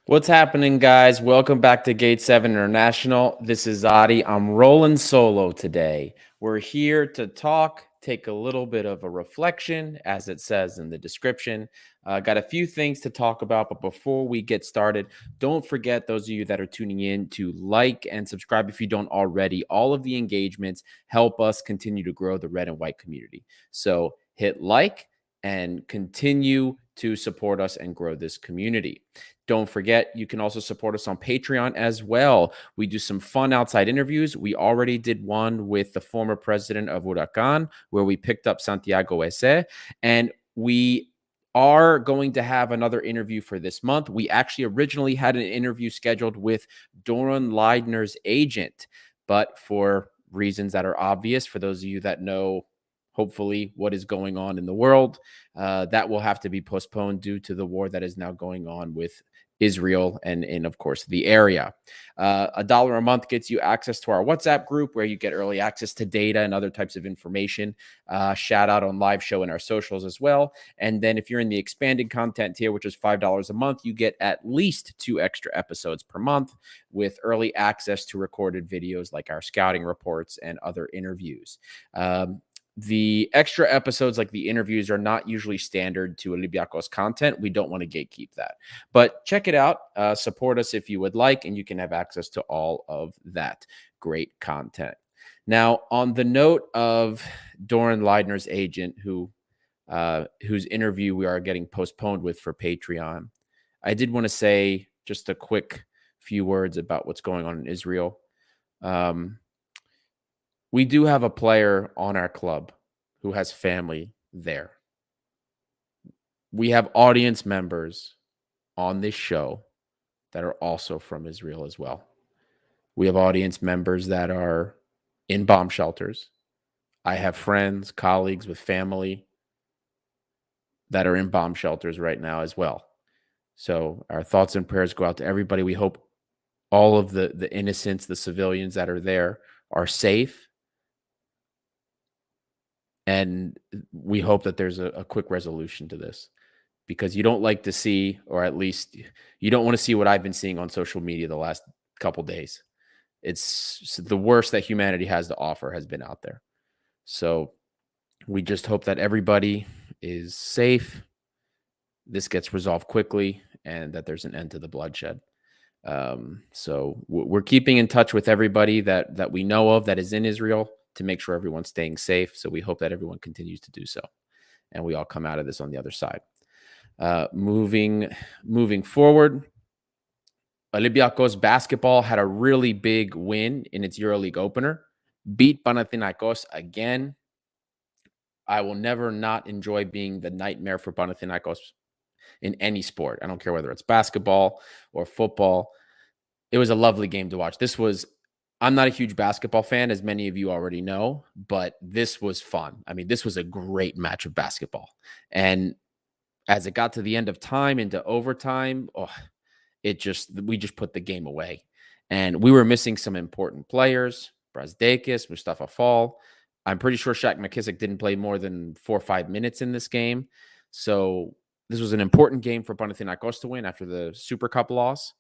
What's happening, guys? Welcome back to Gate 7 International. This is Adi. I'm rolling solo today. We're here to talk, take a little bit of a reflection, as it says in the description. Got a few things to talk about, but before we get started, don't forget, those of you that are tuning in, to like and subscribe if you don't already. All of the engagements help us continue to grow the red and white community. So hit like and continue to support us and grow this community. Don't forget, you can also support us on Patreon as well. We do some fun outside interviews. We already did one with the former president of Huracan, where we picked up Santiago Esse, and we are going to have another interview for this month. We actually originally had an interview scheduled with Doran Leidner's agent, but for reasons that are obvious, for those of you that know, hopefully, what is going on in the world, that will have to be postponed due to the war that is now going on with Israel and in, of course, the area. $1 a month gets you access to our WhatsApp group where you get early access to data and other types of information. Shout out on live show and our socials as well. And then if you're in the expanded content tier, which is $5 a month, you get at least 2 extra episodes per month with early access to recorded videos like our scouting reports and other interviews. The extra episodes, like the interviews, are not usually standard to Olympiakos content. We don't want to gatekeep that. But check it out. Support us if you would like, and you can have access to all of that great content. Now, on the note of Doran Leidner's agent, whose interview we are getting postponed with for Patreon, I did want to say just a quick few words about what's going on in Israel. We do have a player on our club who has family there. We have audience members on this show that are also from Israel as well. We have audience members that are in bomb shelters. I have friends, colleagues with family that are in bomb shelters right now as well. So our thoughts and prayers go out to everybody. We hope all of the innocents, the civilians that are there, are safe. And we hope that there's a quick resolution to this, because you don't like to see, or at least you don't want to see what I've been seeing on social media the last couple days. It's the worst that humanity has to offer has been out there. So we just hope that everybody is safe, this gets resolved quickly, and that there's an end to the bloodshed. So we're keeping in touch with everybody that we know of that is in Israel to make sure everyone's staying safe. So we hope that everyone continues to do so, and we all come out of this on the other side. Moving forward, Olympiakos basketball had a really big win in its EuroLeague opener, beat Panathinaikos again. I will never not enjoy being the nightmare for Panathinaikos in any sport. I don't care whether it's basketball or football. It was a lovely game to watch. I'm not a huge basketball fan, as many of you already know, but this was fun. I mean, this was a great match of basketball. And as it got to the end of time into overtime, we just put the game away. And we were missing some important players, Brazdakis, Mustafa Fall. I'm pretty sure Shaq McKissick didn't play more than 4 or 5 minutes in this game. So this was an important game for Panathinaikos to win after the Super Cup loss.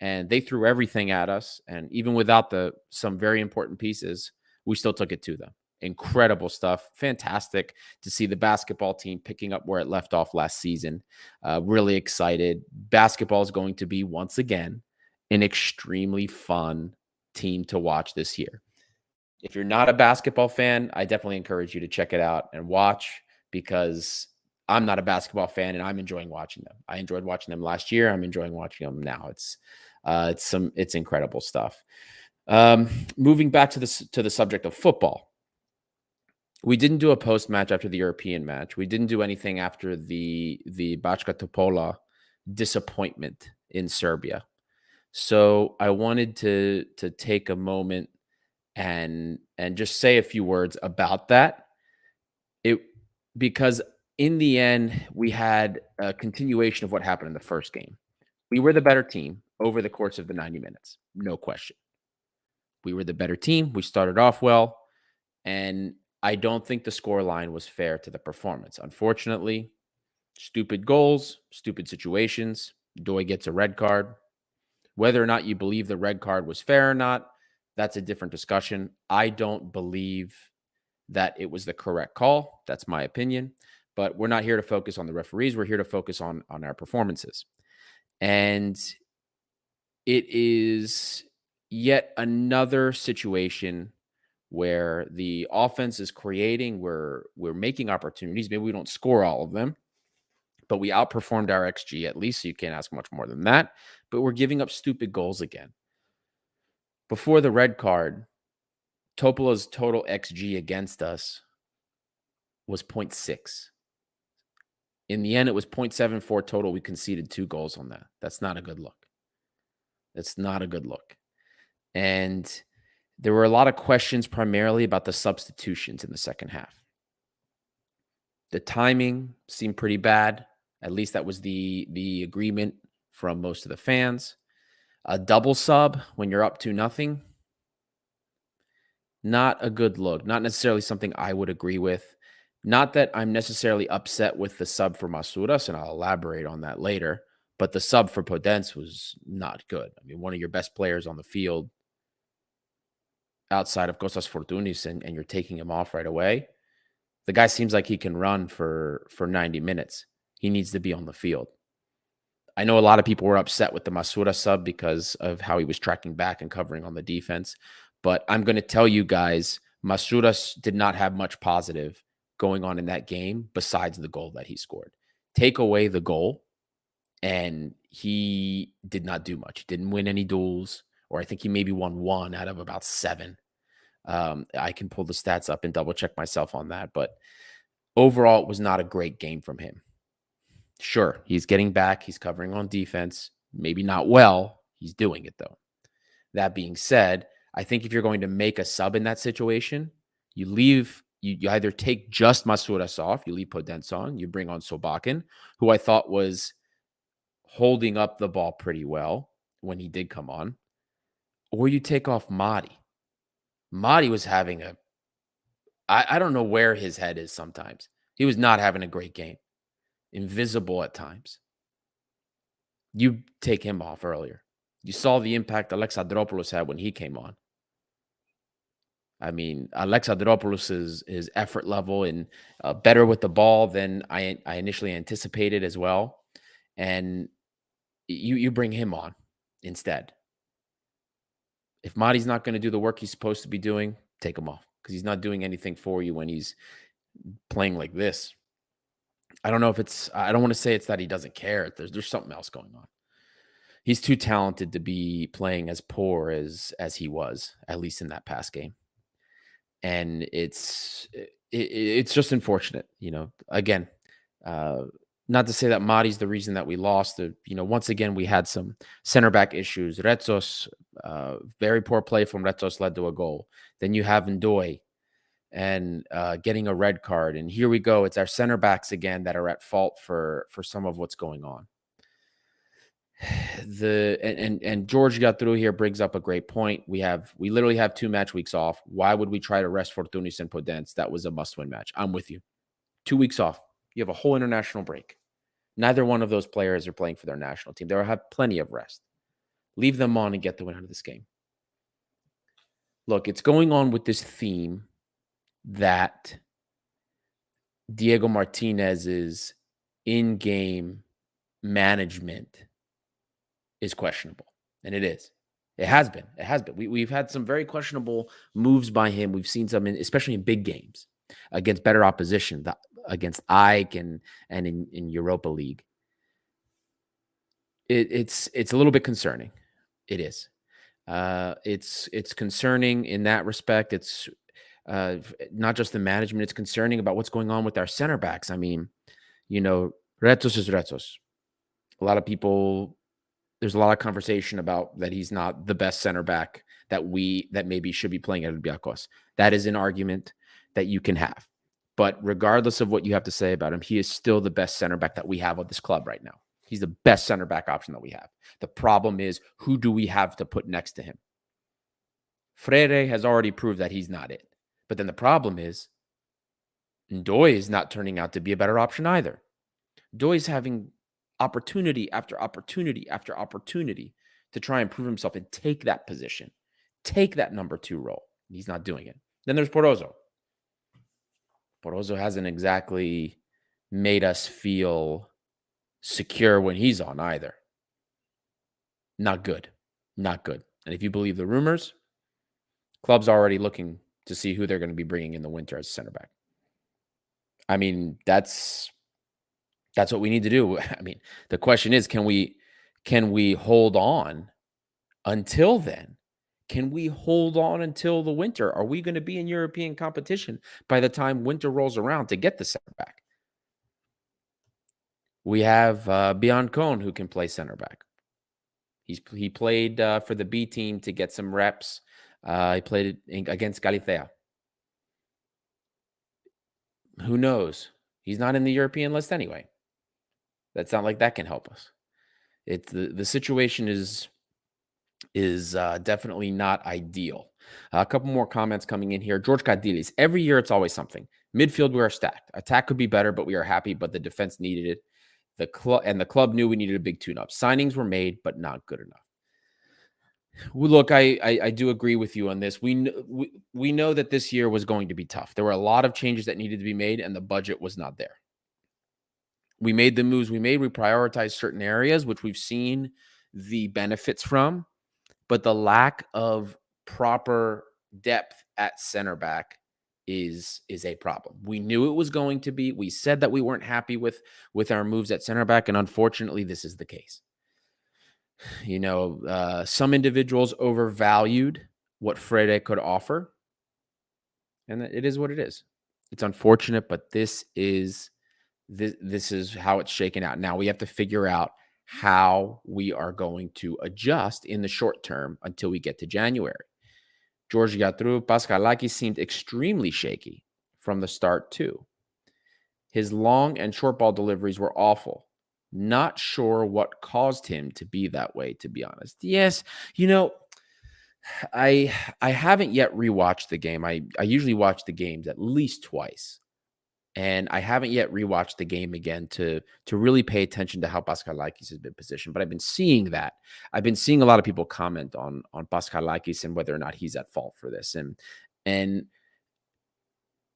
And they threw everything at us. And even without some very important pieces, we still took it to them. Incredible stuff. Fantastic to see the basketball team picking up where it left off last season. Really excited. Basketball is going to be, once again, an extremely fun team to watch this year. If you're not a basketball fan, I definitely encourage you to check it out and watch, because I'm not a basketball fan and I'm enjoying watching them. I enjoyed watching them last year. I'm enjoying watching them now. It's incredible stuff. Moving back to the subject of football. We didn't do a post match after the European match. We didn't do anything after the Bachka Topola disappointment in Serbia. So I wanted to take a moment and just say a few words about that. Because in the end, we had a continuation of what happened in the first game. We were the better team over the course of the 90 minutes. No question. We were the better team. We started off well. And I don't think the scoreline was fair to the performance. Unfortunately, stupid goals, stupid situations. Doi gets a red card. Whether or not you believe the red card was fair or not, that's a different discussion. I don't believe that it was the correct call. That's my opinion. But we're not here to focus on the referees. We're here to focus on our performances. And it is yet another situation where the offense is creating, we're making opportunities. Maybe we don't score all of them, but we outperformed our XG at least. So you can't ask much more than that. But we're giving up stupid goals again. Before the red card, Topola's total XG against us was zero point 0.6. In the end, it was 0.74 total. We conceded 2 goals on that. That's not a good look. That's not a good look. And there were a lot of questions primarily about the substitutions in the second half. The timing seemed pretty bad. At least that was the agreement from most of the fans. A double sub when you're up 2-0, not a good look. Not necessarily something I would agree with. Not that I'm necessarily upset with the sub for Masuras, and I'll elaborate on that later. But the sub for Podence was not good. I mean, one of your best players on the field outside of Costas Fortunis, and you're taking him off right away. The guy seems like he can run for 90 minutes. He needs to be on the field. I know a lot of people were upset with the Masura sub because of how he was tracking back and covering on the defense. But I'm going to tell you guys, Masuras did not have much positive going on in that game besides the goal that he scored. Take away the goal, and he did not do much. He didn't win any duels, or I think he maybe won 1 out of about 7. I can pull the stats up and double check myself on that. But overall, it was not a great game from him. Sure, he's getting back. He's covering on defense. Maybe not well. He's doing it, though. That being said, I think if you're going to make a sub in that situation, you either take just Masuras off, you leave Podence on, you bring on Sobakin, who I thought was holding up the ball pretty well when he did come on, or you take off Madi. Madi was having I don't know where his head is sometimes. He was not having a great game. Invisible at times. You take him off earlier. You saw the impact Alexandropoulos had when he came on. I mean, Alexandropoulos' his effort level and better with the ball than I initially anticipated as well. And you bring him on instead. If Madi's not going to do the work he's supposed to be doing, take him off because he's not doing anything for you when he's playing like this. I don't know if I don't want to say it's that he doesn't care. There's something else going on. He's too talented to be playing as poor as he was, at least in that past game. And it's just unfortunate, Again, not to say that Mari's the reason that we lost. Once again, we had some center back issues. Retsos, very poor play from Retsos led to a goal. Then you have Ndoye and getting a red card. And here we go. It's our center backs again that are at fault for some of what's going on. And George got through here, brings up a great point. We literally have 2 match weeks off. Why would we try to rest Fortunis and Podence? That was a must-win match. I'm with you. 2 weeks off. You have a whole international break. Neither one of those players are playing for their national team. They'll have plenty of rest. Leave them on and get the win out of this game. Look, it's going on with this theme that Diego Martinez's in-game management is questionable. And it is. It has been. It has been. We've had some very questionable moves by him. We've seen some, especially in big games, against better opposition, against Ike and in Europa League. It's a little bit concerning. It is. It's concerning in that respect. It's not just the management. It's concerning about what's going on with our center backs. I mean, Retsos is Retsos. A lot of people, there's a lot of conversation about that he's not the best center back that maybe should be playing at Olympiakos. That is an argument that you can have. But regardless of what you have to say about him, he is still the best center back that we have on this club right now. He's the best center back option that we have. The problem is, who do we have to put next to him? Freire has already proved that he's not it. But then the problem is, Ndoye is not turning out to be a better option either. Ndoye is having opportunity after opportunity after opportunity to try and prove himself and take that position, take that number 2 role. He's not doing it. Then there's Porozo. Porozo hasn't exactly made us feel secure when he's on either. Not good. Not good. And if you believe the rumors, club's already looking to see who they're going to be bringing in the winter as center back. I mean, that's what we need to do. I mean, the question is, can we hold on until then? Can we hold on until the winter? Are we going to be in European competition by the time winter rolls around to get the center back? We have Biancone who can play center back. He played for the B team to get some reps. He played against Galicia. Who knows? He's not in the European list anyway. That's not like that can help us. It's the situation is definitely not ideal. A couple more comments coming in here. George Cadilis. Every year it's always something. Midfield, we are stacked. Attack could be better, but we are happy. But the defense needed it. The club knew we needed a big tune-up. Signings were made, but not good enough. Well, look, I do agree with you on this. We know that this year was going to be tough. There were a lot of changes that needed to be made, and the budget was not there. We made the moves we made. We prioritized certain areas, which we've seen the benefits from, but the lack of proper depth at center back is a problem. We knew it was going to be. We said that we weren't happy with our moves at center back, and unfortunately, this is the case. You know, some individuals overvalued what Frede could offer, and it is what it is. It's unfortunate, but this is how it's shaken out. Now we have to figure out how we are going to adjust in the short term until we get to January. George Gatru, Pascalaki seemed extremely shaky from the start too. His long and short ball deliveries were awful. Not sure what caused him to be that way, to be honest. Yes, you know, I haven't yet rewatched the game. I usually watch the games at least twice. And I haven't yet rewatched the game again to really pay attention to how Pascalakis has been positioned. But I've been seeing that. I've been seeing a lot of people comment on Pascalakis and whether or not he's at fault for this. And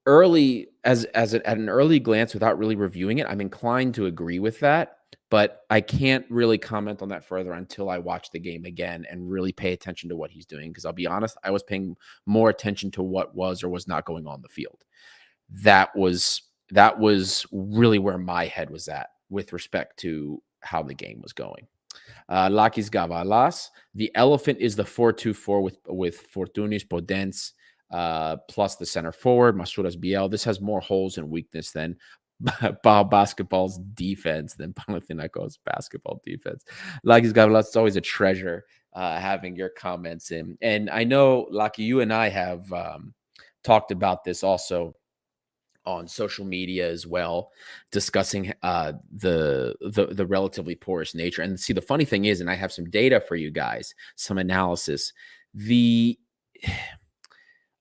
early at an early glance, without really reviewing it, I'm inclined to agree with that. But I can't really comment on that further until I watch the game again and really pay attention to what he's doing. Because I'll be honest, I was paying more attention to what was or was not going on the field. That was really where my head was at with respect to how the game was going. Lakis Gavalas, the elephant is the 4-2-4 with Fortunis, Podence, plus the center forward, Masuras Biel. This has more holes and weakness than basketball's defense, than Panathinaikos basketball defense. Lakis Gavalas, it's always a treasure having your comments in. And I know, Laki, you and I have talked about this also on social media as well, discussing the relatively porous nature. And see, the funny thing is, and I have some data for you guys, some analysis.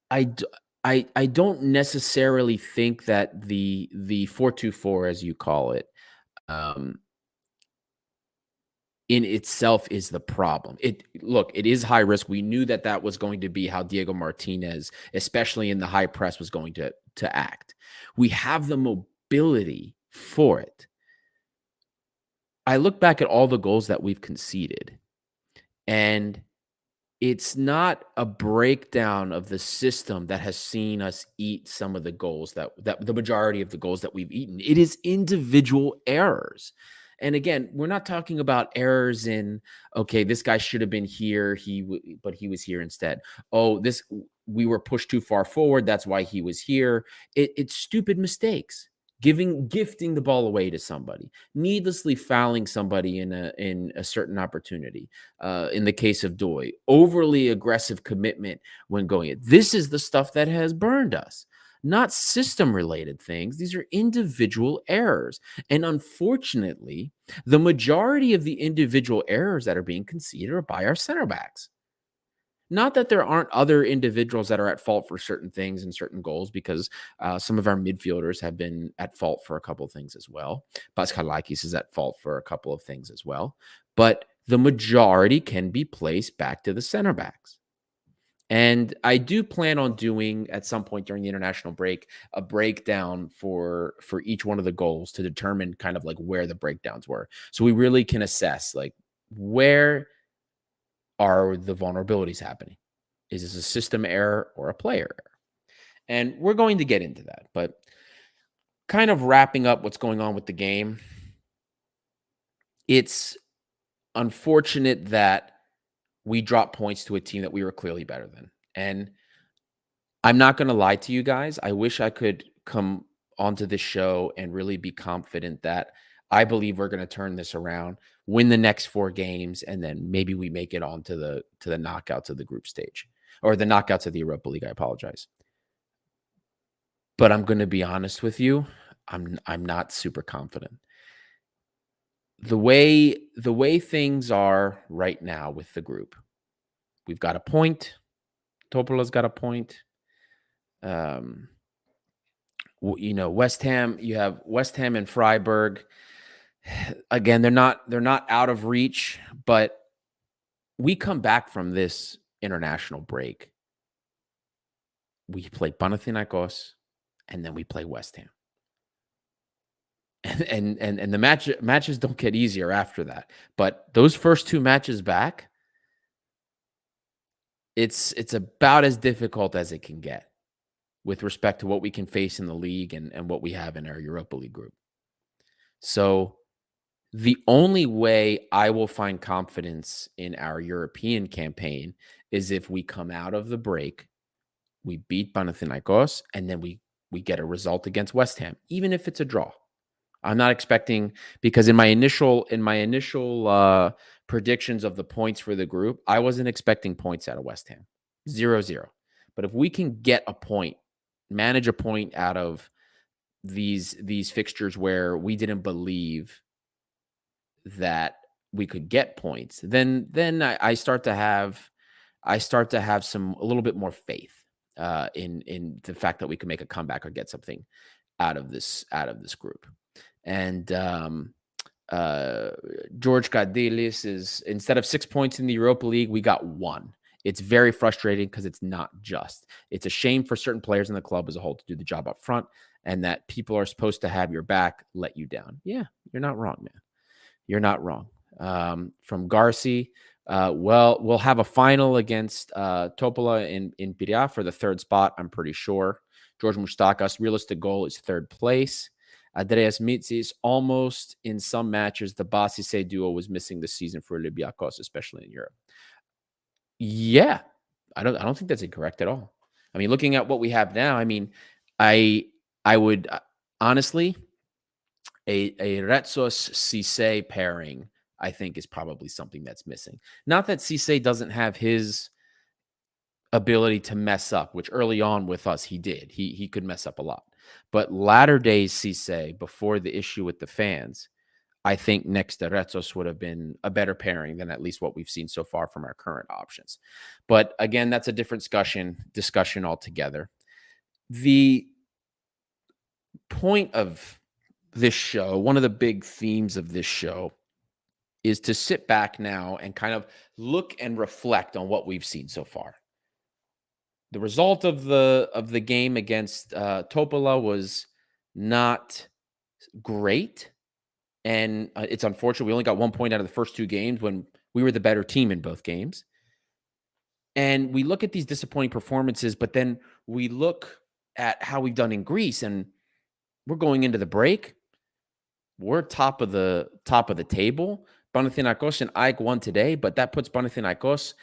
I don't necessarily think that the 4-2-4, as you call it, in itself is the problem. It is high risk. We knew that was going to be how Diego Martinez, especially in the high press, was going to act. We have the mobility for it. I look back at all the goals that we've conceded, and it's not a breakdown of the system that has seen us eat some of the goals that the majority of the goals that we've eaten. It is individual errors. And again, we're not talking about errors in, okay, this guy should have been here, but he was here instead. Oh, we were pushed too far forward, that's why he was here. It's stupid mistakes. Gifting the ball away to somebody, needlessly fouling somebody in a certain opportunity. In the case of Doi, overly aggressive commitment when going it. This is the stuff that has burned us, not system-related things. These are individual errors. And unfortunately, the majority of the individual errors that are being conceded are by our center backs. Not that there aren't other individuals that are at fault for certain things and certain goals, because some of our midfielders have been at fault for a couple of things as well. Pascalakis is at fault for a couple of things as well. But the majority can be placed back to the center backs. And I do plan on doing at some point during the international break a breakdown for each one of the goals to determine kind of like where the breakdowns were. So we really can assess like where are the vulnerabilities happening? Is this a system error or a player error? And we're going to get into that, but kind of wrapping up what's going on with the game. It's unfortunate that we dropped points to a team that we were clearly better than. And I'm not going to lie to you guys. I wish I could come onto this show and really be confident that I believe we're going to turn this around, win the next 4 games, and then maybe we make it on to the knockouts of the group stage or the knockouts of the Europa League. I apologize. But I'm going to be honest with you. I'm not super confident. The way things are right now with the group, we've got a point. Topola's got a point. West Ham. You have West Ham and Freiburg. Again, they're not out of reach, but we come back from this international break. We play Panathinaikos, and then we play West Ham. And the matches don't get easier after that. But those first 2 matches back, it's about as difficult as it can get with respect to what we can face in the league and what we have in our Europa League group. So the only way I will find confidence in our European campaign is if we come out of the break, we beat Panathinaikos, and then we get a result against West Ham, even if it's a draw. I'm not expecting, because in my initial predictions of the points for the group, I wasn't expecting points out of West Ham. 0-0. But if we can get a point, manage a point out of these fixtures where we didn't believe that we could get points, then I start to have a little bit more faith in the fact that we can make a comeback or get something out of this group. And George Kadilis is, instead of 6 points in the Europa League, we got 1. It's very frustrating because it's not just. It's a shame for certain players in the club as a whole to do the job up front, and that people are supposed to have your back let you down. Yeah, you're not wrong, man. You're not wrong. From Garci, we'll have a final against Topola in Piria for the 3rd spot, I'm pretty sure. George Mustakas, realistic goal is 3rd place. Andreas Mitzis, almost in some matches, the Basise duo was missing this season for Olympiakos, especially in Europe. Yeah, I don't think that's incorrect at all. I mean, looking at what we have now, I mean, I would honestly, a Retsos Cisse pairing, I think, is probably something that's missing. Not that Cisse doesn't have his ability to mess up, which early on with us he did. He could mess up a lot. But latter days Cisse, before the issue with the fans, I think next to Retsos would have been a better pairing than at least what we've seen so far from our current options. But again, that's a different discussion altogether. The point of this show, one of the big themes of this show, is to sit back now and kind of look and reflect on what we've seen so far. The result of the game against Topola was not great, and it's unfortunate. We only got 1 point out of the first 2 games when we were the better team in both games. And we look at these disappointing performances, but then we look at how we've done in Greece, and we're going into the break. We're top of the table. Panathinaikos and AEK won today, but that puts Panathinaikos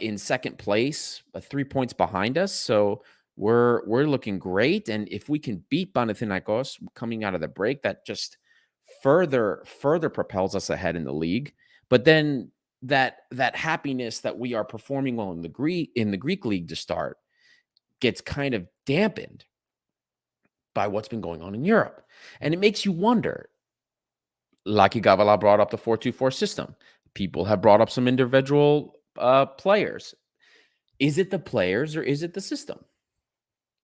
in 2nd place, 3 points behind us. So we're looking great. And if we can beat Panathinaikos coming out of the break, that just further propels us ahead in the league. But then that happiness that we are performing well in the Greek league to start gets kind of dampened by what's been going on in Europe. And it makes you wonder. Laki Gavala brought up the 4-2-4 system. People have brought up some individual players. Is it the players or is it the system?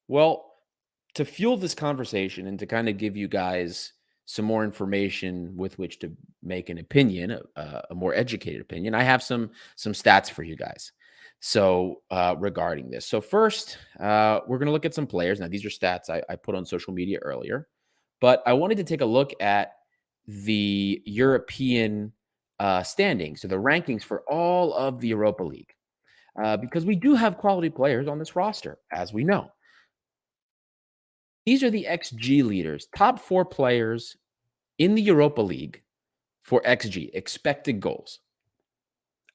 Well, to fuel this conversation and to kind of give you guys some more information with which to make an opinion, a more educated opinion, I have some stats for you guys. So regarding this, so first we're going to look at some players. Now these are stats I put on social media earlier, but I wanted to take a look at the European standings, so the rankings for all of the Europa League, because we do have quality players on this roster, as we know. These are the XG leaders, top four players in the Europa League for XG, expected goals.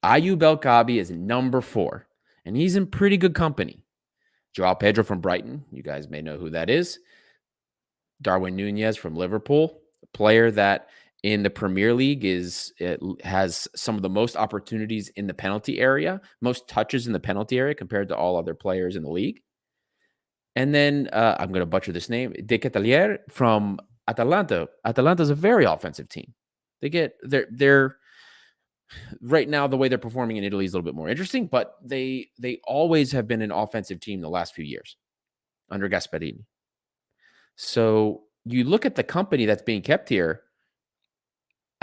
Ayoub El is number 4, and he's in pretty good company. Joao Pedro from Brighton, you guys may know who that is. Darwin Nunez from Liverpool, a player that in the Premier League has some of the most opportunities in the penalty area, most touches in the penalty area compared to all other players in the league. And then I'm going to butcher this name, De Ketelaere from Atalanta. Atalanta is a very offensive team. They're right now, the way they're performing in Italy is a little bit more interesting, but they always have been an offensive team the last few years under Gasperini. So you look at the company that's being kept here.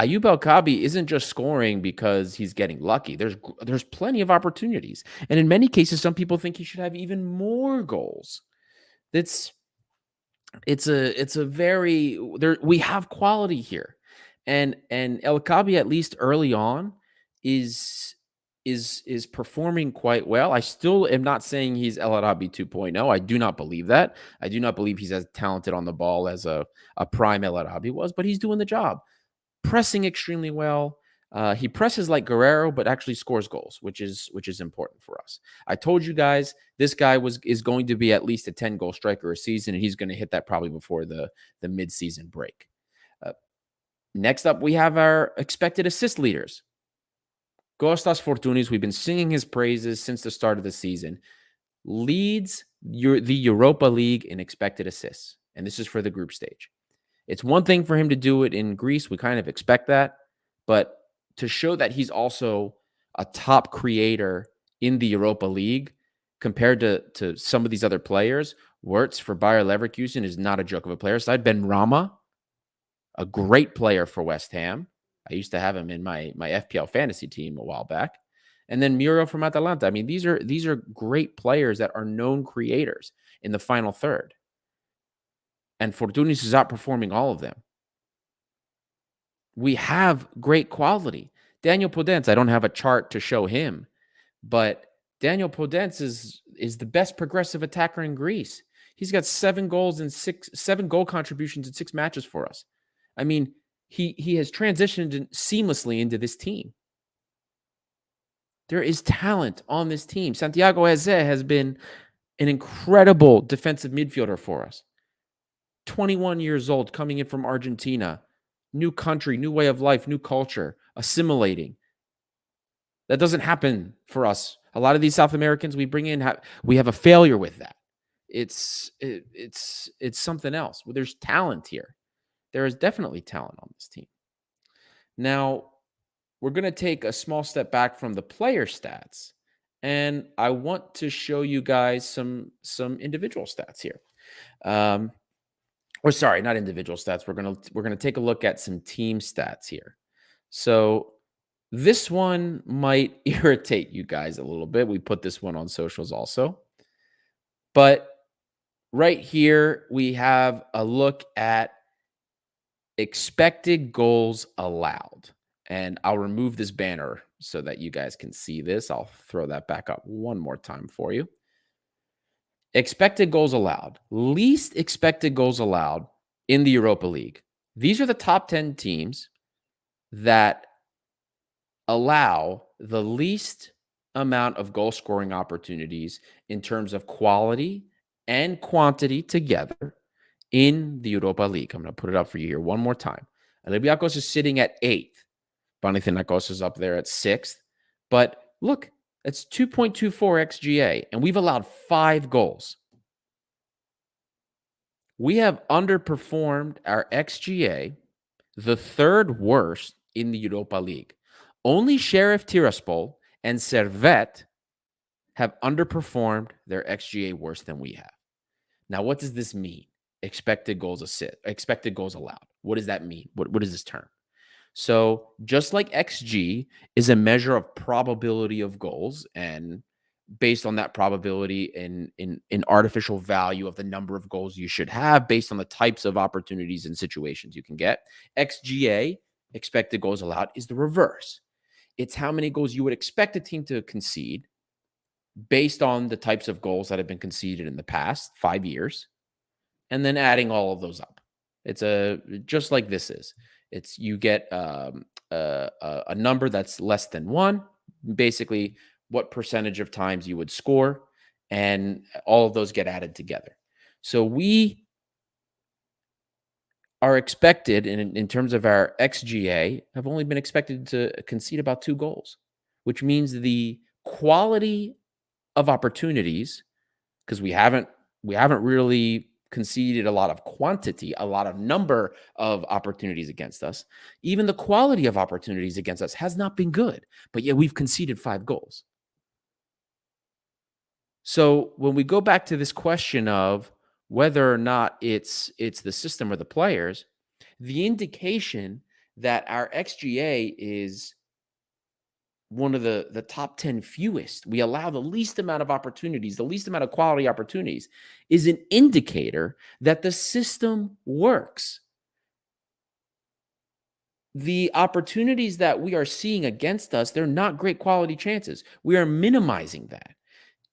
Ayoub El isn't just scoring because he's getting lucky. There's plenty of opportunities, and in many cases, some people think he should have even more goals. It's a very there. We have quality here, and El Kabi, at least early on, is performing quite well. I still am not saying he's El Arabi 2.0. I do not believe that. I do not believe he's as talented on the ball as a prime El Arabi was, but he's doing the job, pressing extremely well. He presses like Guerrero, but actually scores goals, which is important for us. I told you guys this guy is going to be at least a 10-goal striker a season, and he's going to hit that probably before the mid-season break. Next up, we have our expected assist leaders. Kostas Fortounis, we've been singing his praises since the start of the season, leads the Europa League in expected assists, and this is for the group stage. It's one thing for him to do it in Greece. We kind of expect that, but to show that he's also a top creator in the Europa League compared to some of these other players, Wirtz for Bayer Leverkusen is not a joke of a player side. Ben Rama, a great player for West Ham. I used to have him in my FPL fantasy team a while back. And then Muro from Atalanta. I mean, these are great players that are known creators in the final third. And Fortounis is outperforming all of them. We have great quality. Daniel Podence, I don't have a chart to show him, but Daniel Podence is the best progressive attacker in Greece. He's got 7 goal contributions in 6 matches for us. I mean, he has transitioned seamlessly into this team. There is talent on this team. Santiago Eze has been an incredible defensive midfielder for us. 21 years old, coming in from Argentina. New country, new way of life, new culture, assimilating. That doesn't happen for us. A lot of these South Americans we bring in, we have a failure with that. It's something else. Well, there's talent here. There is definitely talent on this team. Now, we're going to take a small step back from the player stats, and I want to show you guys some individual stats here. Or sorry, not individual stats. We're gonna take a look at some team stats here. So this one might irritate you guys a little bit. We put this one on socials also. But right here, we have a look at expected goals allowed. And I'll remove this banner so that you guys can see this. I'll throw that back up one more time for you. Expected goals allowed. Least expected goals allowed in the Europa League. These are the top 10 teams that allow the least amount of goal scoring opportunities in terms of quality and quantity together in the Europa League. I'm going to put it up for you here one more time. Olympiakos is sitting at 8th. Panathinaikos is up there at 6th. But look, it's 2.24 XGA, and we've allowed 5 goals. We have underperformed our XGA, the 3rd worst in the Europa League. Only Sheriff Tiraspol and Servette have underperformed their XGA worse than we have. Now, what does this mean? Expected goals allowed. What does that mean? What is this term? So just like XG is a measure of probability of goals, and based on that probability in artificial value of the number of goals you should have based on the types of opportunities and situations you can get. XGA, expected goals allowed, is the reverse. It's how many goals you would expect a team to concede based on the types of goals that have been conceded in the past 5 years, and then adding all of those up. It's a just like this is. It's you get a number that's less than one, basically what percentage of times you would score, and all of those get added together. So we are expected in terms of our XGA have only been expected to concede about 2 goals, which means the quality of opportunities, because we haven't really conceded a lot of quantity, a lot of number of opportunities against us. Even the quality of opportunities against us has not been good, but yet we've conceded 5 goals. So when we go back to this question of whether or not it's the system or the players, the indication that our XGA is one of the top 10 fewest, we allow the least amount of opportunities, the least amount of quality opportunities, is an indicator that the system works. The opportunities that we are seeing against us, they're not great quality chances. We are minimizing that.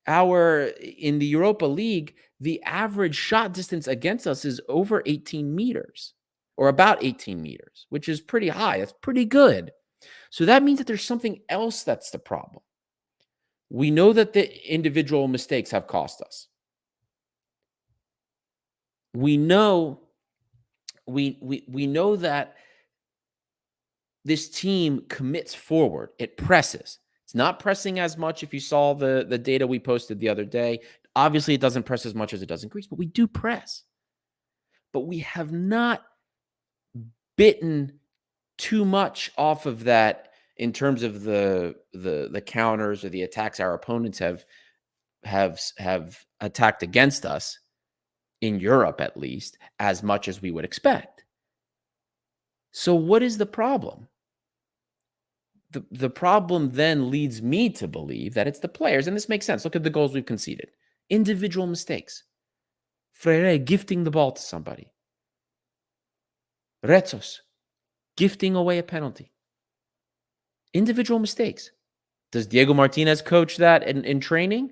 In the Europa League, the average shot distance against us is over 18 meters, or about 18 meters, which is pretty high. That's pretty good. So that means that there's something else that's the problem. We know that the individual mistakes have cost us. We know we know that this team commits forward. It presses. It's not pressing as much. If you saw the data we posted the other day, obviously it doesn't press as much as it does in Greece, but we do press. But we have not bitten too much off of that in terms of the counters or the attacks our opponents have attacked against us in Europe, at least, as much as we would expect. So what is the problem? The problem then leads me to believe that it's the players, and this makes sense. Look at the goals we've conceded. Individual mistakes. Freire gifting the ball to somebody. Retsos gifting away a penalty. Individual mistakes. Does Diego Martinez coach that in training?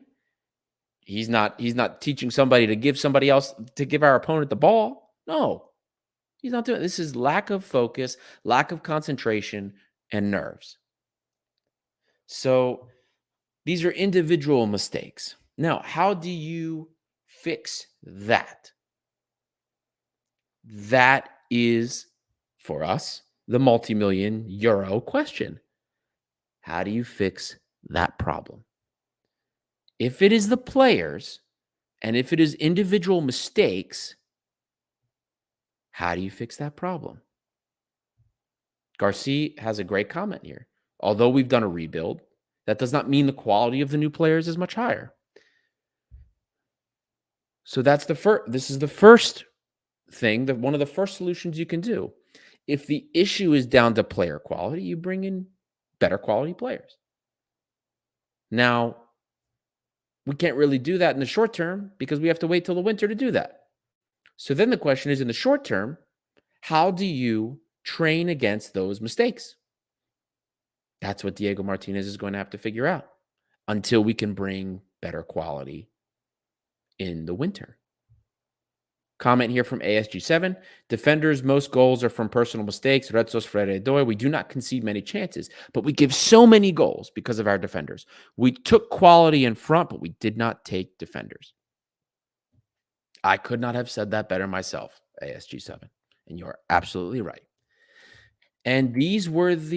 He's not teaching somebody to give somebody else to give our opponent the ball. No. He's not doing it. This is lack of focus, lack of concentration, and nerves. So these are individual mistakes. Now, how do you fix that? That is, for us, the multi-million euro question. How do you fix that problem? If it is the players and if it is individual mistakes, how do you fix that problem? Garcia has a great comment here. Although we've done a rebuild, that does not mean the quality of the new players is much higher. So that's this is the first thing, that one of the first solutions you can do. If the issue is down to player quality, you bring in better quality players. Now, we can't really do that in the short term because we have to wait till the winter to do that. So then the question is, in the short term, how do you train against those mistakes? That's what Diego Martinez is going to have to figure out until we can bring better quality in the winter. Comment here from ASG7. Defenders, most goals are from personal mistakes. Retsos, Freire, Doi. We do not concede many chances, but we give so many goals because of our defenders. We took quality in front, but we did not take defenders. I could not have said that better myself, ASG7. And you're absolutely right. And this was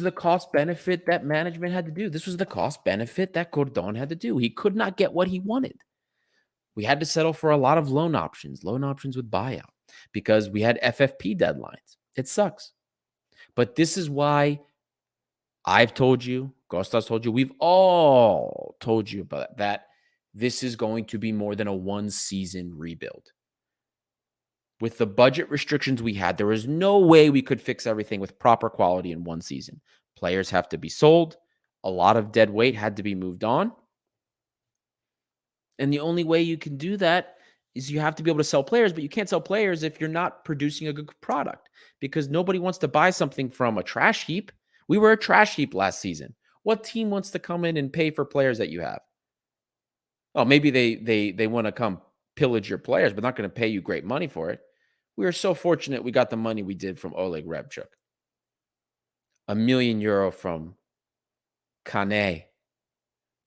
the cost benefit that management had to do. This was the cost benefit that Cordon had to do. He could not get what he wanted. We had to settle for a lot of loan options with buyout, because we had FFP deadlines. It sucks. But this is why I've told you, Costas told you, we've all told you about that. This is going to be more than a one-season rebuild. With the budget restrictions we had, there was no way we could fix everything with proper quality in one season. Players have to be sold. A lot of dead weight had to be moved on. And the only way you can do that is you have to be able to sell players, but you can't sell players if you're not producing a good product because nobody wants to buy something from a trash heap. We were a trash heap last season. What team wants to come in and pay for players that you have? Oh, maybe they want to come pillage your players, but not going to pay you great money for it. We were so fortunate we got the money we did from Oleg Rebchuk. €1 million from Kane.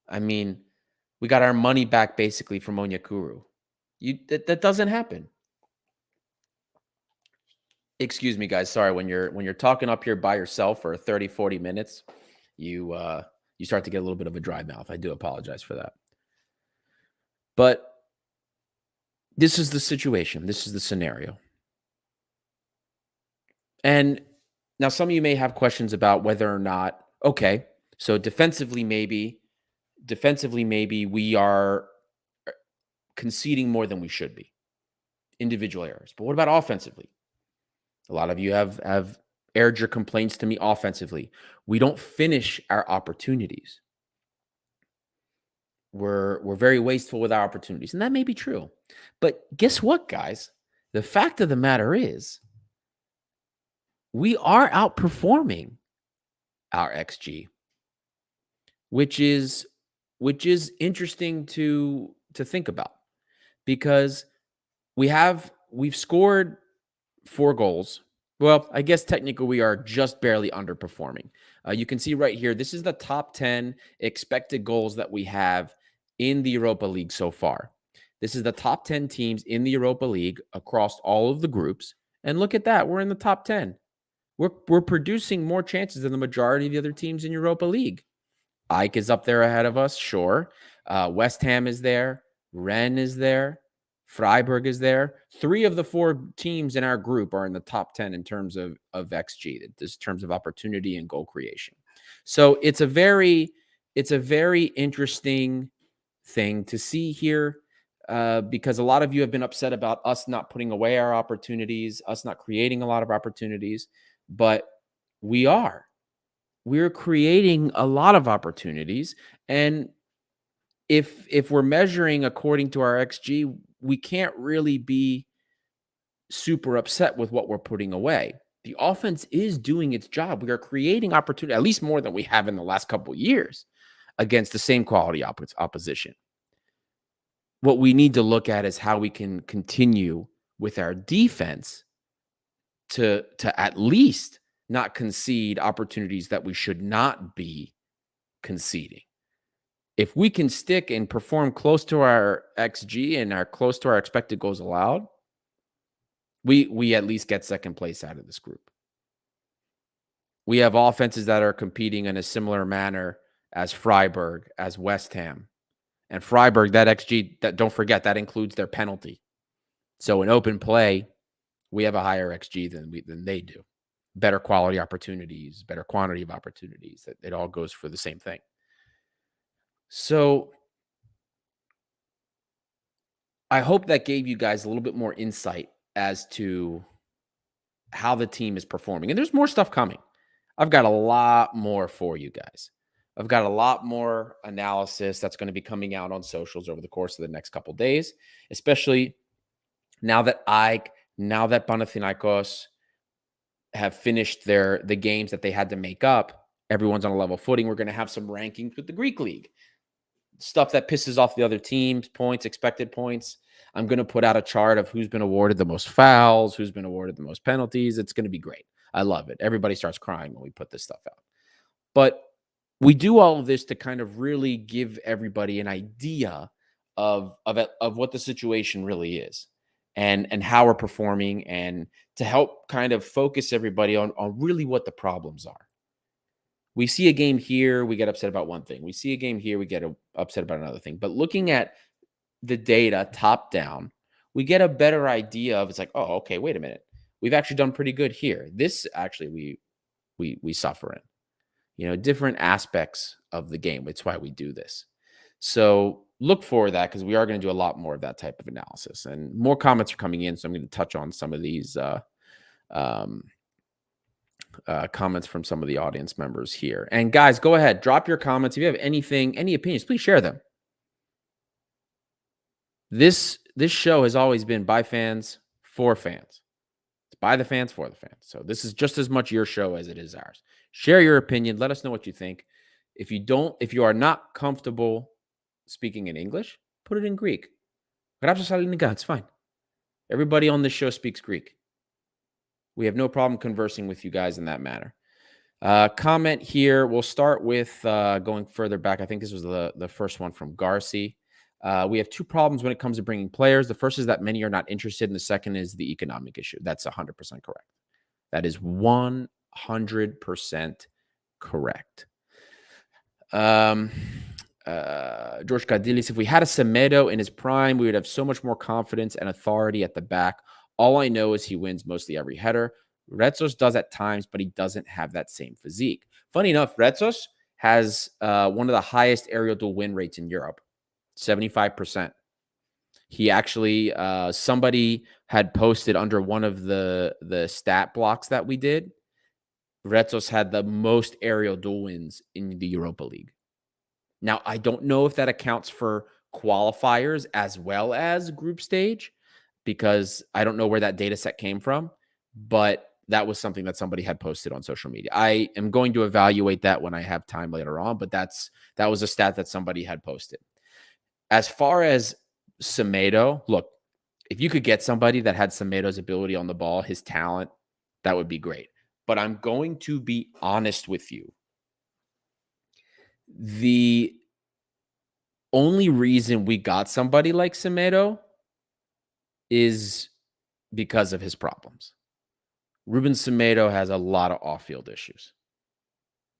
I mean, we got our money back basically from Onyekuru. That doesn't happen. Excuse me, guys. Sorry, when you're talking up here by yourself for 30, 40 minutes, you start to get a little bit of a dry mouth. I do apologize for that. But this is the situation. This is the scenario. And now some of you may have questions about whether or not, okay, so defensively maybe we are conceding more than we should be. Individual errors. But what about offensively? A lot of you have aired your complaints to me offensively. We don't finish our opportunities. We're very wasteful with our opportunities, and that may be true. But guess what, guys? The fact of the matter is, we are outperforming our XG, which is interesting to think about because we've scored 4 goals. Well, I guess technically we are just barely underperforming. You can see right here, this is the top 10 expected goals that we have in the Europa League so far. This is the top 10 teams in the Europa League across all of the groups. And look at that. We're in the top 10. We're producing more chances than the majority of the other teams in Europa League. Ike is up there ahead of us, sure. West Ham is there. Rennes is there. Freiburg is there. 3 of the 4 teams in our group are in the top 10 in terms of XG, in terms of opportunity and goal creation. So it's a very interesting thing to see here because a lot of you have been upset about us not putting away our opportunities, us not creating a lot of opportunities, but we're creating a lot of opportunities. And if we're measuring according to our XG, we can't really be super upset with what we're putting away. The offense is doing its job. We are creating opportunity, at least more than we have in the last couple of years against the same quality opposition. What we need to look at is how we can continue with our defense to at least not concede opportunities that we should not be conceding. If we can stick and perform close to our XG and are close to our expected goals allowed, we at least get second place out of this group. We have offenses that are competing in a similar manner as Freiburg, as West Ham. And Freiburg, that XG, don't forget, that includes their penalty. So in open play, we have a higher XG than they do. Better quality opportunities, better quantity of opportunities. It all goes for the same thing. So I hope that gave you guys a little bit more insight as to how the team is performing. And there's more stuff coming. I've got a lot more for you guys. I've got a lot more analysis that's going to be coming out on socials over the course of the next couple of days, especially now that Panathinaikos have finished the games that they had to make up. Everyone's on a level footing. We're going to have some rankings with the Greek League. Stuff that pisses off the other teams, points, expected points. I'm going to put out a chart of who's been awarded the most fouls, who's been awarded the most penalties. It's going to be great. I love it. Everybody starts crying when we put this stuff out. But we do all of this to kind of really give everybody an idea of what the situation really is and how we're performing and to help kind of focus everybody on really what the problems are. We see a game here, we get upset about one thing. We see a game here, we get upset about another thing. But looking at the data top down, we get a better idea of it's like, oh, okay, wait a minute. We've actually done pretty good here. This actually we suffer in. Different aspects of the game. It's why we do this. So look for that because we are going to do a lot more of that type of analysis, and more comments are coming in. So I'm going to touch on some of these um, comments from some of the audience members here. And guys, go ahead, drop your comments. If you have anything, any opinions, please share them. This show has always been by fans for fans. It's by the fans for the fans. So this is just as much your show as it is ours. Share your opinion. Let us know what you think. If you are not comfortable speaking in English, put it in Greek. It's fine. Everybody on this show speaks Greek. We have no problem conversing with you guys in that manner. Comment here. We'll start with going further back. I think this was the first one from Garci. We have two problems when it comes to bringing players. The first is that many are not interested, and the second is the economic issue. That's 100% correct. That is 100% correct. George Cadilis, if we had a Semedo in his prime, we would have so much more confidence and authority at the back. All I know is he wins mostly every header. Retsos does at times, but he doesn't have that same physique. Funny enough, Retsos has one of the highest aerial duel win rates in Europe, 75%. He actually, somebody had posted under one of the stat blocks that we did, Retsos had the most aerial duel wins in the Europa League. Now, I don't know if that accounts for qualifiers as well as group stage, because I don't know where that data set came from, but that was something that somebody had posted on social media. I am going to evaluate that when I have time later on, but that was a stat that somebody had posted. As far as Semedo, look, if you could get somebody that had Semedo's ability on the ball, his talent, that would be great. But I'm going to be honest with you. The only reason we got somebody like Semedo is because of his problems. Ruben Semedo has a lot of off-field issues.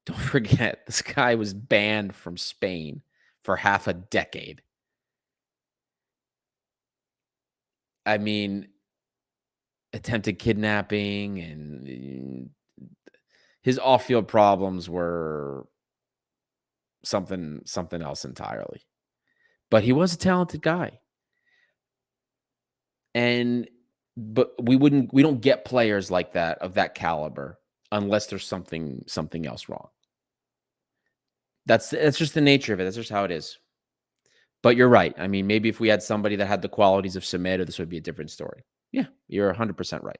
Don't forget, this guy was banned from Spain for half a decade. I mean, attempted kidnapping, and his off-field problems were something else entirely. But he was a talented guy. But we don't get players like that, of that caliber, unless there's something else wrong. That's just the nature of it. That's just how it is. But you're right. I mean, maybe if we had somebody that had the qualities of Semedo, this would be a different story. Yeah, you're 100% right.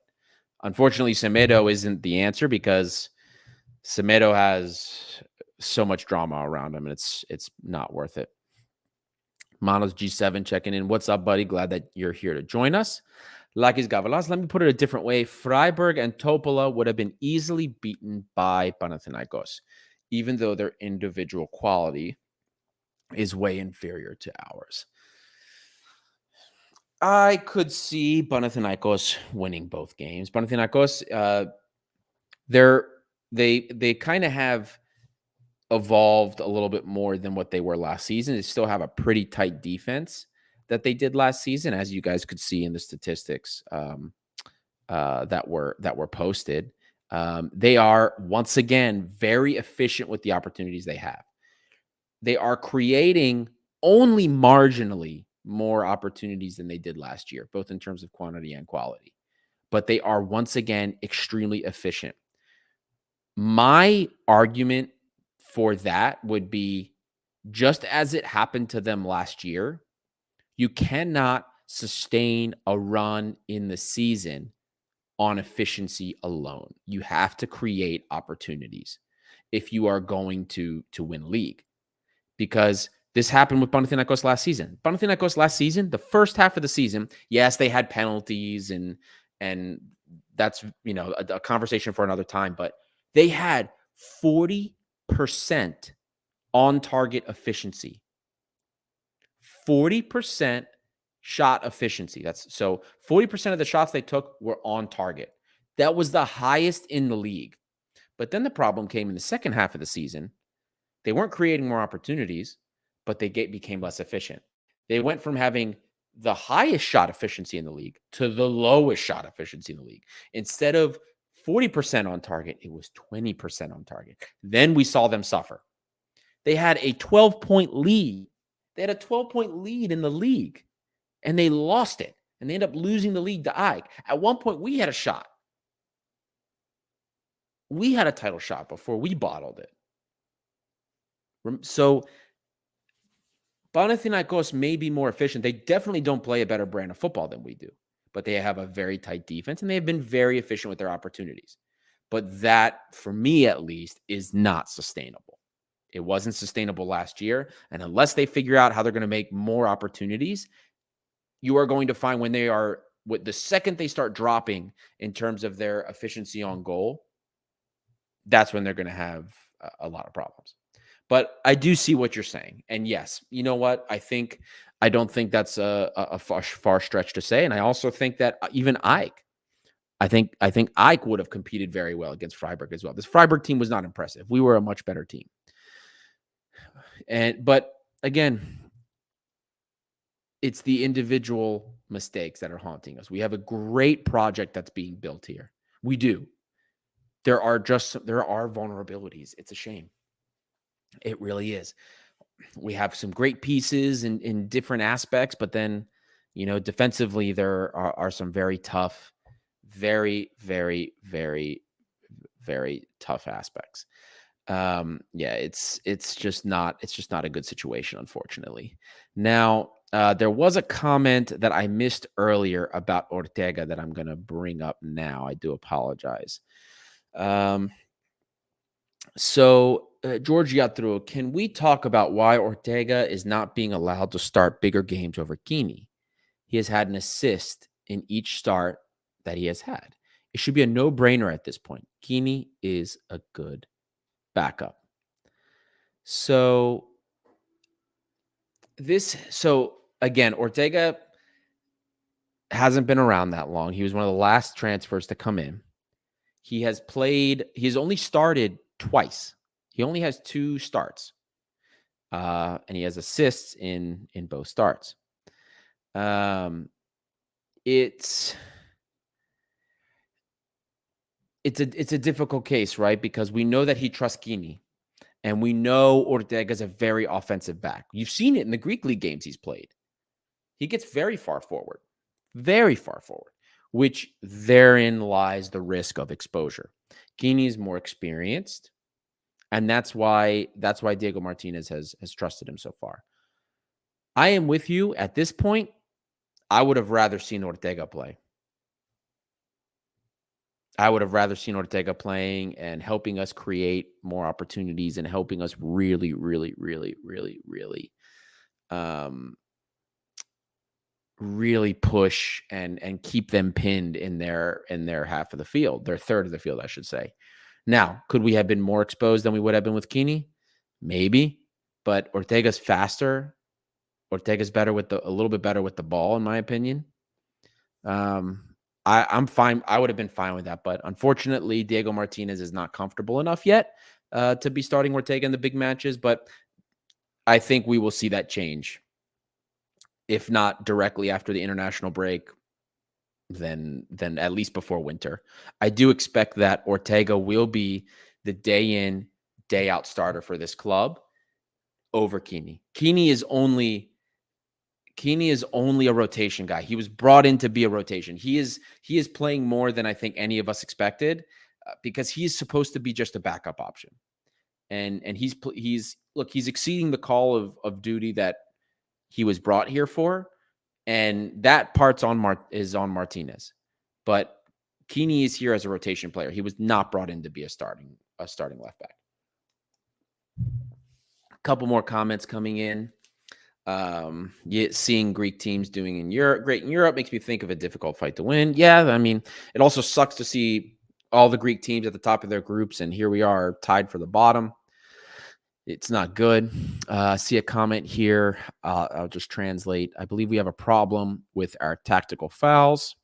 Unfortunately, Semedo isn't the answer, because Semedo has so much drama around him, and it's not worth it. Manos G7 checking in. What's up, buddy? Glad that you're here to join us. Lakis Gavalas, let me put it a different way. Freiburg and Topola would have been easily beaten by Panathinaikos, even though their individual quality is way inferior to ours. I could see Panathinaikos winning both games. Panathinaikos, they kind of have evolved a little bit more than what they were last season. They still have a pretty tight defense that they did last season, as you guys could see in the statistics that were posted. They are, once again, very efficient with the opportunities they have. They are creating only marginally more opportunities than they did last year, both in terms of quantity and quality. But they are, once again, extremely efficient. My argument for that would be, just as it happened to them last year, you cannot sustain a run in the season on efficiency alone. You have to create opportunities if you are going to win league, because this happened with Panathinaikos last season. Panathinaikos last season, the first half of the season, yes, they had penalties, and that's, a conversation for another time, but they had 40% on target efficiency. 40% shot efficiency. So 40% of the shots they took were on target. That was the highest in the league. But then the problem came in the second half of the season. They weren't creating more opportunities, but they became less efficient. They went from having the highest shot efficiency in the league to the lowest shot efficiency in the league. Instead of 40% on target, it was 20% on target. Then we saw them suffer. They had a 12-point lead They had a 12-point lead in the league, and they lost it, and they ended up losing the league to Ike. At one point, we had a shot. We had a title shot before we bottled it. So Panathinaikos may be more efficient. They definitely don't play a better brand of football than we do, but they have a very tight defense, and they have been very efficient with their opportunities. But that, for me at least, is not sustainable. It wasn't sustainable last year, and unless they figure out how they're going to make more opportunities, you are going to find when they are with the second they start dropping in terms of their efficiency on goal, that's when they're going to have a lot of problems. But I do see what you're saying. And yes, you know what? I don't think that's a far stretch to say. And I also think that even Ike, I think Ike would have competed very well against Freiburg as well. This Freiburg team was not impressive. We were a much better team. But again, it's the individual mistakes that are haunting us. We have a great project that's being built here. We do. There are vulnerabilities. It's a shame. It really is. We have some great pieces in different aspects, but then, defensively, there are some very tough, very, very, very, very tough aspects. Yeah, it's just not a good situation, unfortunately. Now, there was a comment that I missed earlier about Ortega that I'm going to bring up now. I do apologize. George Yatru, can we talk about why Ortega is not being allowed to start bigger games over Kini? He has had an assist in each start that he has had. It should be a no-brainer at this point. Kini is a good backup. So again, Ortega hasn't been around that long. He was one of the last transfers to come in. He's only started twice. He only has 2 starts. And he has assists in both starts. It's a difficult case, right? Because we know that he trusts Kini, and we know Ortega's a very offensive back. You've seen it in the Greek league games he's played. He gets very far forward, which therein lies the risk of exposure. Kini is more experienced, and that's why Diego Martinez has trusted him so far. I am with you at this point. I would have rather seen Ortega play. I would have rather seen Ortega playing and helping us create more opportunities and helping us really, really, really, really, really, really push and keep them pinned in their half of the field, their third of the field, I should say. Now, could we have been more exposed than we would have been with Kini? Maybe, but Ortega's faster. Ortega's a little bit better with the ball, in my opinion. I'm fine. I would have been fine with that, but unfortunately, Diego Martinez is not comfortable enough yet to be starting Ortega in the big matches. But I think we will see that change, if not directly after the international break, then at least before winter. I do expect that Ortega will be the day in, day out starter for this club over Kini. Kini is only a rotation guy. He was brought in to be a rotation. He is playing more than I think any of us expected because he's supposed to be just a backup option. And he's exceeding the call of duty that he was brought here for. And that part's is on Martinez. But Kini is here as a rotation player. He was not brought in to be a starting left back. A couple more comments coming in. Seeing Greek teams doing great in Europe makes me think of a difficult fight to win. Yeah, I mean, it also sucks to see all the Greek teams at the top of their groups, and here we are tied for the bottom. It's not good. See a comment here. I'll just translate. I believe we have a problem with our tactical fouls.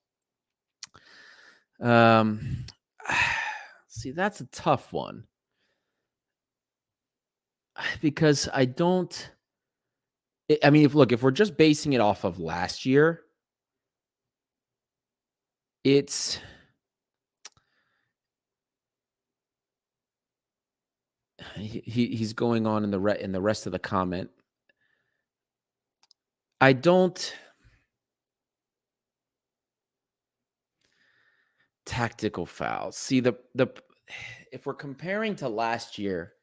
See, that's a tough one because I mean, if we're just basing it off of last year, he's going on in the rest of the comment. I don't tactical fouls. See the if we're comparing to last year,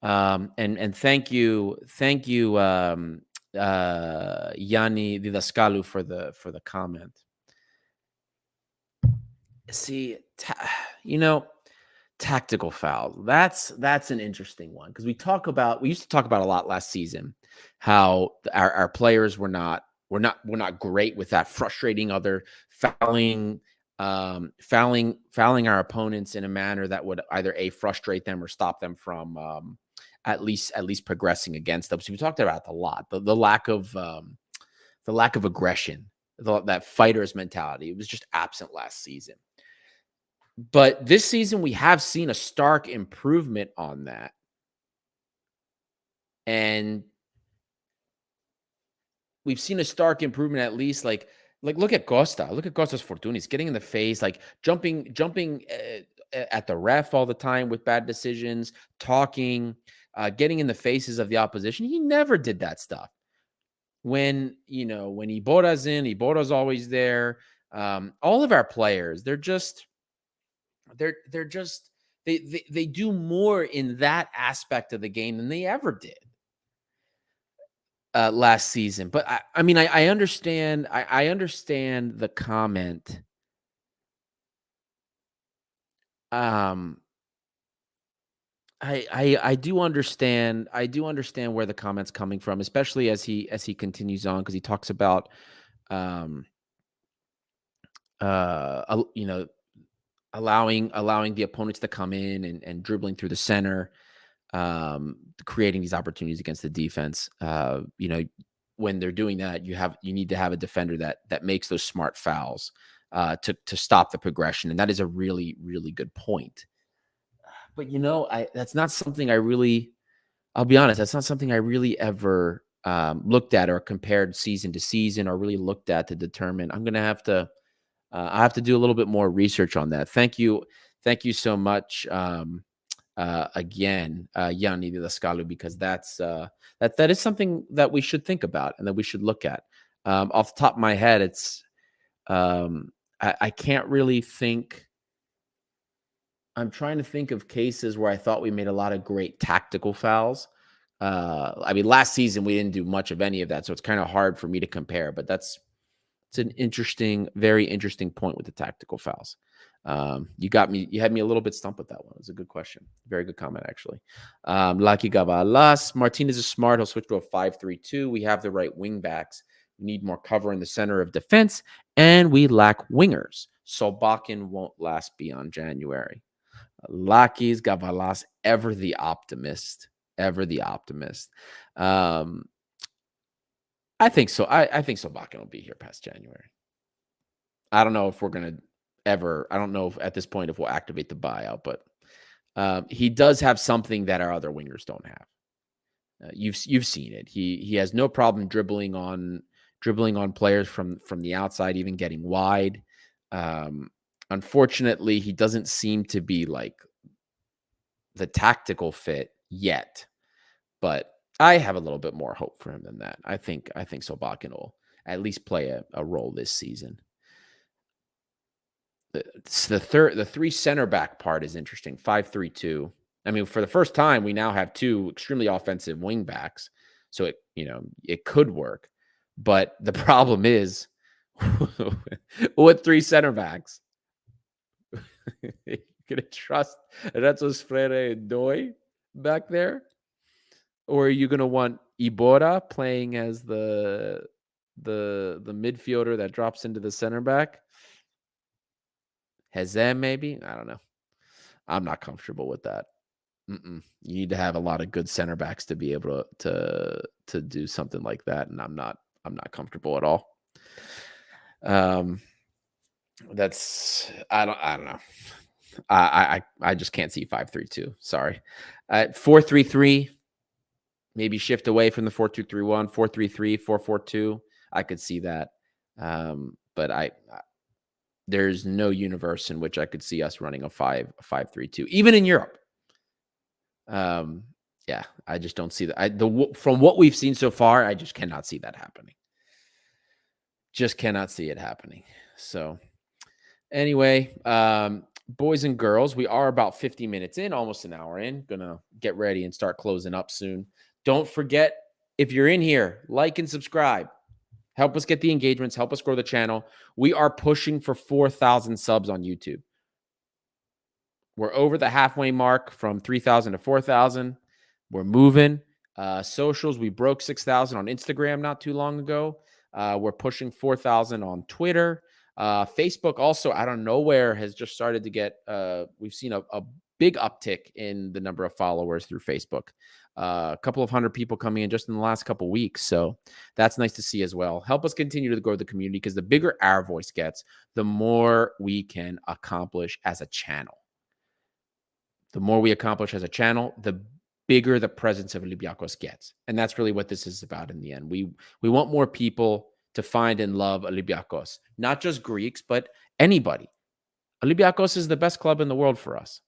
and thank you, Yanni Didascalu for the comment. See, you know, tactical foul. That's an interesting one because we used to talk about a lot last season how our players were not great with that, frustrating other fouling our opponents in a manner that would either a frustrate them or stop them from at least progressing against them. So we talked about it a lot. The lack of aggression, that fighter's mentality. It was just absent last season. But this season, we have seen a stark improvement on that. And we've seen a stark improvement, at least look at Costa. Look at Costa's Fortunis getting in the face, like jumping at the ref all the time with bad decisions, talking, getting in the faces of the opposition. He never did that stuff. When Ibora's in, Ibora's always there. All of our players, they're just they do more in that aspect of the game than they ever did last season. But I mean, I understand. I understand the comment. Um, I do understand. I do understand where the comment's coming from, especially as he continues on because he talks about um you know, allowing the opponents to come in and dribbling through the center, creating these opportunities against the defense. When they're doing that, you need to have a defender that makes those smart fouls to stop the progression, and that is a really really good point. But I that's not something I really. I'll be honest, that's not something I really ever looked at or compared season to season or really looked at to determine. I'm gonna have to. I have to do a little bit more research on that. Thank you so much. Again, Yanni de la Scala, because that is something that we should think about and that we should look at. Off the top of my head, it's I can't really think. I'm trying to think of cases where I thought we made a lot of great tactical fouls. I mean, last season we didn't do much of any of that, so it's kind of hard for me to compare. But it's an interesting, very interesting point with the tactical fouls. You had me a little bit stumped with that one. It was a good question. Very good comment, actually. Lucky Gavalas. Martinez is smart. He'll switch to a 5-3-2. We have the right wing backs. We need more cover in the center of defense, and we lack wingers. So Bakken won't last beyond January. Lakis Gavalas, ever the optimist. Ever the optimist. I think so. I think Sobakin will be here past January. I don't know if we're gonna ever. I don't know if at this point if we'll activate the buyout, but he does have something that our other wingers don't have. You've seen it. He has no problem dribbling on players from the outside, even getting wide. Unfortunately, he doesn't seem to be like the tactical fit yet, but I have a little bit more hope for him than that. I think Sobakin will at least play a role this season. The three center back part is interesting. 5-3-2. I mean, for the first time, we now have two extremely offensive wing backs, so it could work. But the problem is, with three center backs, you're gonna trust Retos Freire Doi back there, or are you gonna want Ibora playing as the midfielder that drops into the center back? Hezem, maybe? I don't know. I'm not comfortable with that. You need to have a lot of good center backs to be able to do something like that, and I'm not comfortable at all. That's I don't know. I just can't see 5-3-2. Sorry. 4-3-3. Maybe shift away from the 4-2-3-1, 4-3-3, 4-4-2. I could see that. But there's no universe in which I could see us running a 5-3-2, even in Europe. Yeah, I just don't see that. From what we've seen so far, I just cannot see that happening. Just cannot see it happening. So anyway, boys and girls, we are about 50 minutes in, almost an hour in. Gonna get ready and start closing up soon. Don't forget, if you're in here, like and subscribe. Help us get the engagements, help us grow the channel. We are pushing for 4,000 subs on YouTube. We're over the halfway mark from 3,000 to 4,000. We're moving. Socials, we broke 6,000 on Instagram not too long ago. We're pushing 4,000 on Twitter. Facebook also, out of nowhere, has just started to get, we've seen a big uptick in the number of followers through Facebook. A couple of hundred people coming in just in the last couple of weeks. So that's nice to see as well. Help us continue to grow the community, because the bigger our voice gets, the more we can accomplish as a channel. The more we accomplish as a channel, the bigger the presence of Olympiakos gets. And that's really what this is about in the end. We want more people to find and love Olympiakos, not just Greeks, but anybody. Olympiakos is the best club in the world for us,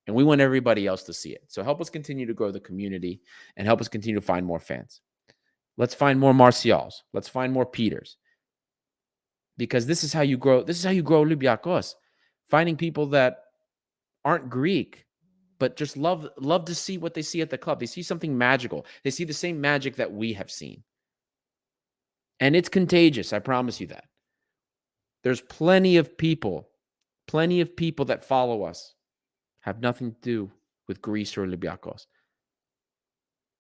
and we want everybody else to see it. So help us continue to grow the community and help us continue to find more fans. Let's find more Marcials. Let's find more Peters, because this is how you grow. This is how you grow Olympiakos. Finding people that aren't Greek, but just love to see what they see at the club. They see something magical. They see the same magic that we have seen. And it's contagious, I promise you that. There's plenty of people that follow us have nothing to do with Greece or Olympiakos.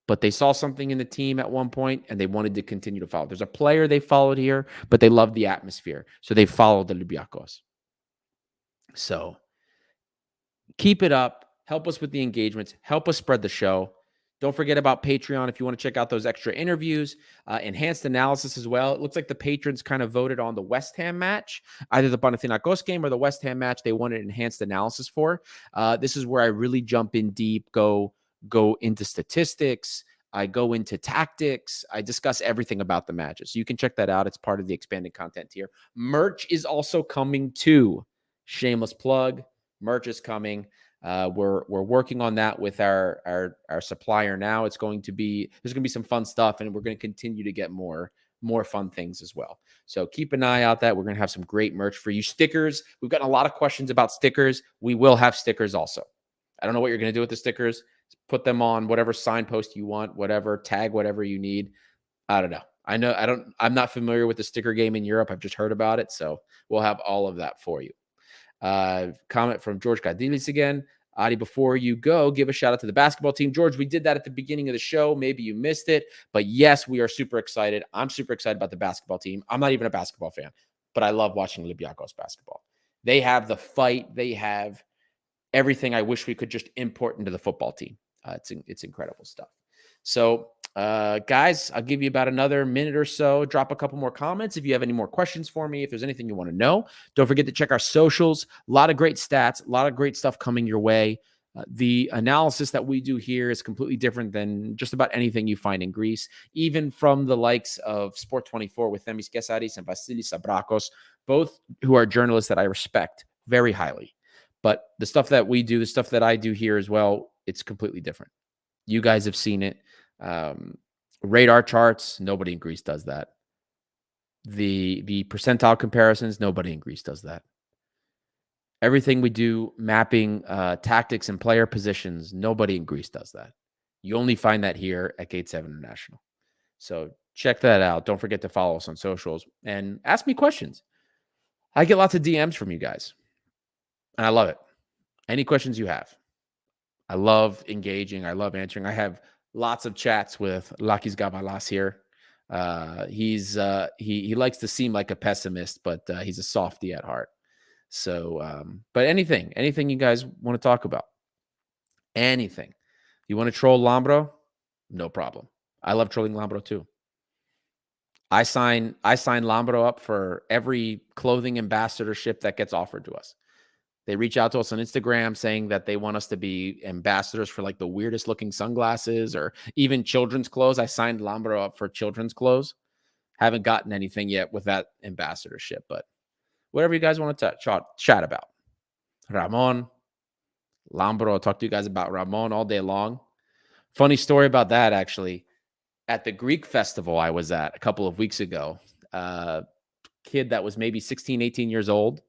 But they saw something in the team at one point, and they wanted to continue to follow. There's a player they followed here, but they loved the atmosphere, so they followed the Olympiakos. So keep it up. Help us with the engagements. Help us spread the show. Don't forget about Patreon if you want to check out those extra interviews, enhanced analysis as well. It looks like the patrons kind of voted on the West Ham match, either the Panathinaikos game or the West Ham match they wanted enhanced analysis for. This is where I really jump in deep, go into statistics. I go into tactics. I discuss everything about the matches. So you can check that out. It's part of the expanded content tier. Merch is also coming too. Shameless plug. Merch is coming. We're working on that with our supplier now. There's going to be some fun stuff, and we're going to continue to get more fun things as well. So keep an eye out that we're going to have some great merch for you. Stickers. We've gotten a lot of questions about stickers. We will have stickers also. I don't know what you're going to do with the stickers. Put them on whatever signpost you want, whatever, tag whatever you need. I don't know. I'm not familiar with the sticker game in Europe. I've just heard about it. So we'll have all of that for you. Comment from George Kadilis again. Adi, before you go, give a shout out to the basketball team. George, we did that at the beginning of the show. Maybe you missed it, but yes, we are super excited. I'm super excited about the basketball team. I'm not even a basketball fan, but I love watching Olympiakos basketball. They have the fight. They have everything I wish we could just import into the football team. It's incredible stuff. So, guys, I'll give you about another minute or so. Drop a couple more comments if you have any more questions for me. If there's anything you want to know, don't forget to check our socials. A lot of great stats, a lot of great stuff coming your way. The analysis that we do here is completely different than just about anything you find in Greece, even from the likes of Sport24 with Themis Kesaris and Vasilis Sabrakos, both who are journalists that I respect very highly. But the stuff that we do, the stuff that I do here as well, it's completely different. You guys have seen it. Radar charts, nobody in Greece does that. The percentile comparisons, nobody in Greece does that. Everything we do, mapping tactics and player positions, nobody in Greece does that. You only find that here at Gate 7 International. So check that out. Don't forget to follow us on socials and ask me questions. I get lots of DMs from you guys, and I love it. Any questions you have. I love engaging. I love answering. I have lots of chats with Lakis Gavalas here. He likes to seem like a pessimist, but he's a softie at heart. So, but anything you guys want to talk about, anything. You want to troll Lambro? No problem. I love trolling Lambro too. I sign Lambro up for every clothing ambassadorship that gets offered to us. They reach out to us on Instagram saying that they want us to be ambassadors for like the weirdest looking sunglasses or even children's clothes. I signed Lambro up for children's clothes. Haven't gotten anything yet with that ambassadorship, but whatever you guys want to chat about. Ramon, Lambro, I'll talk to you guys about Ramon all day long. Funny story about that, actually. At the Greek festival I was at a couple of weeks ago, kid that was maybe 16, 18 years old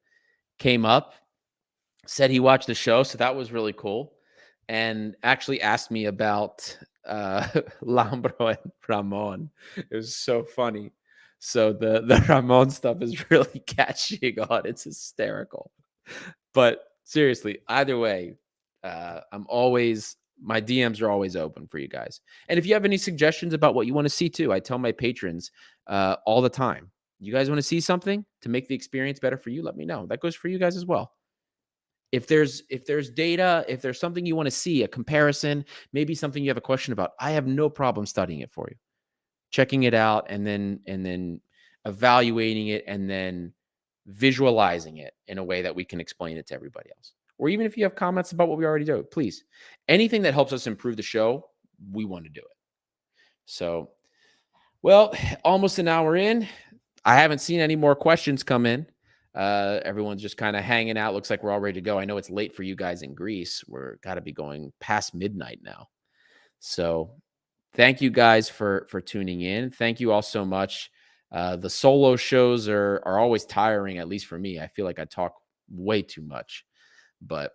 came up, said he watched the show, so that was really cool, and actually asked me about Lambro and Ramon. It was so funny. So the Ramon stuff is really catching on. It's hysterical. But seriously, either way, I'm always my DMs are always open for you guys. And if you have any suggestions about what you want to see too, I tell my patrons all the time. You guys want to see something to make the experience better for you? Let me know. That goes for you guys as well. If there's data, if there's something you want to see, a comparison, maybe something you have a question about, I have no problem studying it for you, checking it out, and then evaluating it, and then visualizing it in a way that we can explain it to everybody else. Or even if you have comments about what we already do, please, anything that helps us improve the show, we want to do it. So, well, almost an hour in. I haven't seen any more questions come in. Everyone's just kind of hanging out. Looks like we're all ready to go. I know it's late for you guys in Greece. We're got to be going past midnight now. So thank you guys for tuning in. Thank you all so much. The solo shows are always tiring, at least for me. I feel like I talk way too much. But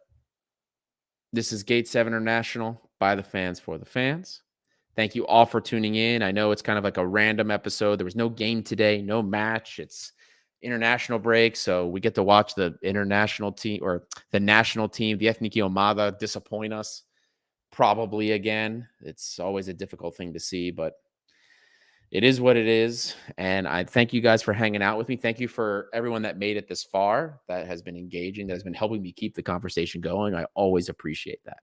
this is Gate 7 International, by the fans, for the fans. Thank you all for tuning in. I know it's kind of like a random episode. There was no game today, no match. It's international break, so we get to watch the international team or the national team, the Ethniki Omada, disappoint us probably again. It's always a difficult thing to see, but it is what it is. And I thank you guys for hanging out with me. Thank you for everyone that made it this far, that has been engaging, that has been helping me keep the conversation going. I always appreciate that.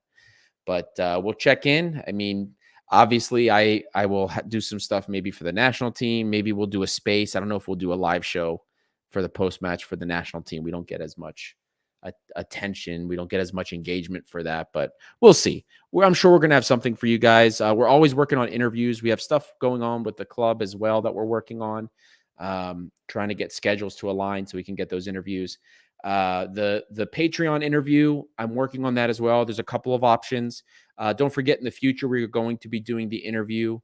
But we'll check in. I mean, obviously, I will do some stuff maybe for the national team. Maybe we'll do a space. I don't know if we'll do a live show for the post-match for the national team. We don't get as much attention. We don't get as much engagement for that, but we'll see. I'm sure we're going to have something for you guys. We're always working on interviews. We have stuff going on with the club as well that we're working on, trying to get schedules to align so we can get those interviews. The Patreon interview, I'm working on that as well. There's a couple of options. Don't forget, in the future, we're going to be doing the interview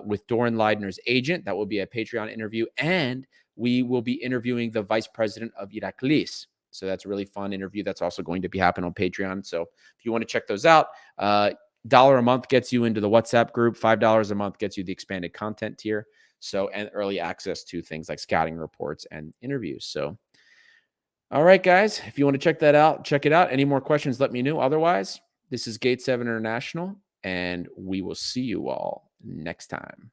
with Doran Leidner's agent. That will be a Patreon interview. And we will be interviewing the vice president of Iraklis. So that's a really fun interview. That's also going to be happening on Patreon. So if you want to check those out, $1 a month gets you into the WhatsApp group. $5 a month gets you the expanded content tier. So, and early access to things like scouting reports and interviews. So, all right, guys, if you want to check that out, check it out. Any more questions, let me know. Otherwise, this is Gate 7 International, and we will see you all next time.